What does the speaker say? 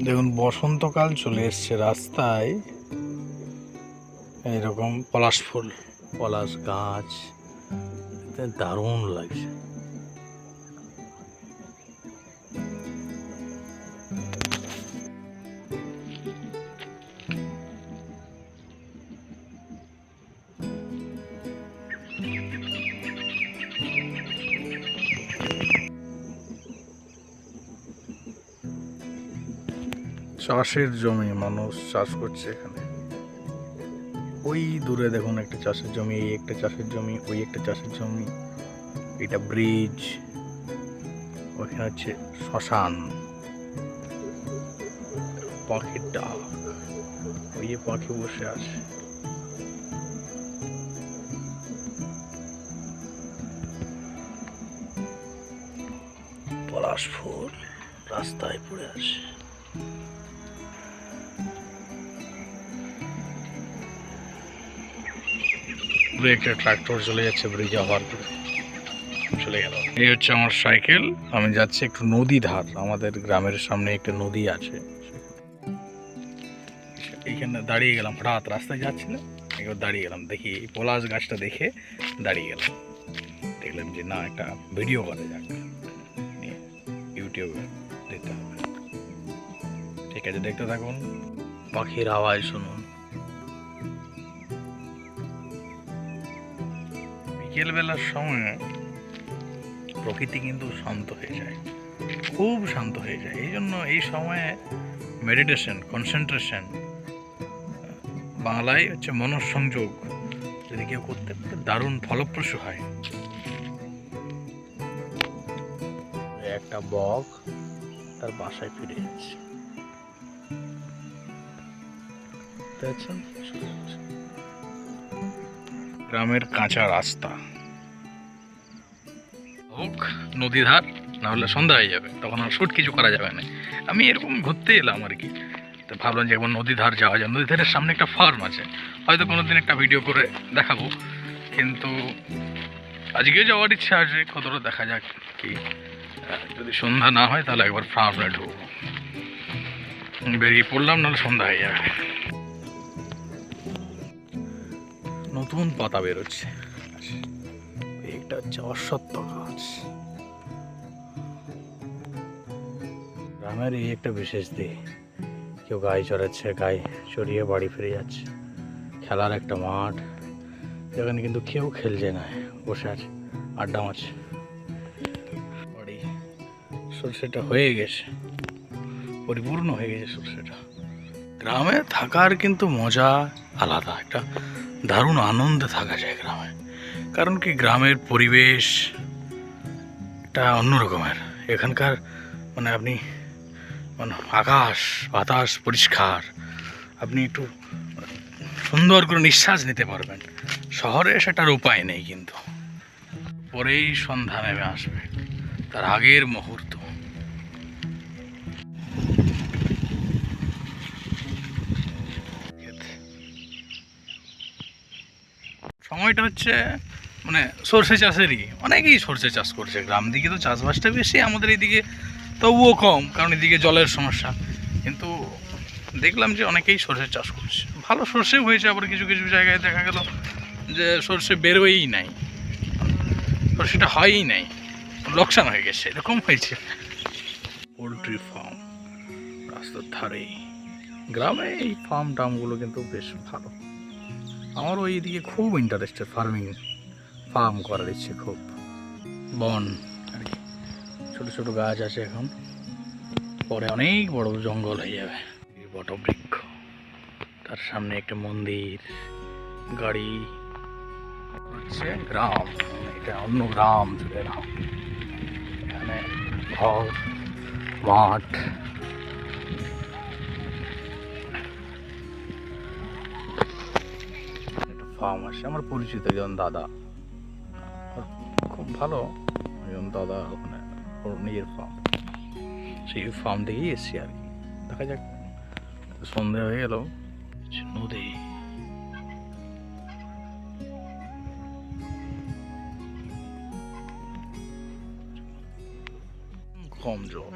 দেখুন বসন্তকাল চলে এসছে, রাস্তায় এরকম পলাশ ফুল, পলাশ গাছ, দারুণ লাগছে। চাষের জমি, মানুষ চাষ করছে এখানে। ওই দূরে দেখুন একটা চাষের জমি, এই একটা চাষের জমি, ওই একটা চাষের জমি, এটা ব্রিজ, ওইখানে হচ্ছে শ্মশান। পাখির ডাক, ওই যে পাখি বসে আছে। পলাশ ফুল রাস্তায় পড়ে আছে। একটা ট্রাক্টর চলে যাচ্ছে ব্রিজ ওভার করে, চলে গেল। এই হচ্ছে আমার সাইকেল, আমি যাচ্ছি একটু নদী ধার। আমাদের গ্রামের সামনে একটা নদী আছে, এইখানে দাঁড়িয়ে গেলাম। হঠাৎ রাস্তায় যাচ্ছিলাম, একবার দাঁড়িয়ে গেলাম, দেখি পলাশ গাছটা দেখে দাঁড়িয়ে গেলাম। দেখলাম যে না, একটা ভিডিও করা যাক, ইউটিউবে দিতে হবে। ঠিক আছে, দেখতে থাকুন, পাখির আওয়াজ শুনুন। বিকেলবেলার সময় প্রকৃতি কিন্তু শান্ত হয়ে যায়, খুব শান্ত হয়ে যায়। এই জন্য এই সময়ে মেডিটেশন, কনসেন্ট্রেশন, বাংলায় হচ্ছে মনঃসংযোগ, যদি কেউ করতে পারে দারুণ ফলপ্রসূ হয়। একটা বক তার বাসায় ফিরে যাচ্ছে, গ্রামের কাঁচা রাস্তা, হোক নদী ধার, না হলে সন্ধ্যা হয়ে যাবে, তখন আর শুট কিছু করা যাবে না। আমি এরকম ঘুরতে এলাম আর কি, তো ভাবলাম যে একবার নদী ধার যাওয়া যায়। নদী ধারের সামনে একটা ফার্ম আছে, হয়তো কোনোদিন একটা ভিডিও করে দেখাবো, কিন্তু আজকে যাওয়ার ইচ্ছা আছে, কতটা দেখা যাক কি। যদি সন্ধ্যা না হয় তাহলে একবার ফার্মে ঢুকবো, বেরিয়ে পড়লাম, নাহলে সন্ধ্যা হয়ে যাবে। নতুন পাতা বেরোচ্ছে, এটা হচ্ছে অশ্বত্থ গাছ। গ্রামের এই একটা বিশেষ দিক, কেউ গায়ে চড়াচ্ছে, গায়ে চড়িয়ে বাড়ি ফিরে যাচ্ছে। খেলার একটা মাঠ, যেখানে কিন্তু কেউ খেলছে না, বসে আছে, আড্ডা মারছে। বাড়ি সরষেটা হয়ে গেছে, পরিপূর্ণ হয়ে গেছে সরষেটা। গ্রামে থাকার কিন্তু মজা আলাদা, একটা দারুণ আনন্দে থাকা যায় গ্রামে। কারণ কি, গ্রামের পরিবেশ একটা অন্য রকমের। এখানকার মানে আপনি মানে আকাশ বাতাস পরিষ্কার, আপনি একটু সুন্দর করে নিঃশ্বাস নিতে পারবেন। শহরে সেটার উপায় নেই, কিন্তু পরেই সন্ধ্যা নেমে আসবে, তার আগের মুহূর্ত। সময়টা হচ্ছে মানে সর্ষে চাষেরই, অনেকেই সর্ষে চাষ করছে। গ্রাম দিকে তো চাষবাসটা বেশি, আমাদের এইদিকে তবুও কম, কারণ এদিকে জলের সমস্যা। কিন্তু দেখলাম যে অনেকেই সর্ষে চাষ করছে, ভালো সর্ষেও হয়েছে। আবার কিছু কিছু জায়গায় দেখা গেল যে সর্ষে বেরোয়ই নাই, সর্ষেটা হয়ই নাই, লোকসান হয়ে গেছে, এরকম হয়েছে। পোলট্রি ফার্ম রাস্তার ধারেই, গ্রামে এই ফার্ম টার্মগুলো কিন্তু বেশ ভালো। আমারও এইদিকে খুব ইন্টারেস্টেড, ফার্ম করার ইচ্ছে খুব। বন আর কি, ছোটো ছোটো গাছ আছে এখন, পরে অনেক বড় জঙ্গল হয়ে যাবে। বটবৃক্ষ, তার সামনে একটা মন্দির, গাড়ি, হচ্ছে গ্রাম। এটা অন্য গ্রাম চলে এলাম, এখানে ঘর, মাঠ, একটা ফার্ম আছে। আমার পরিচিত একজন দাদা, খুব ভালো একজন দাদা, ওখানে ওর নিজের ফার্ম, সেই ফার্ম থেকেই এসছি আর কি। দেখা যাক, সন্ধে হয়ে গেল। নদী, কম জল,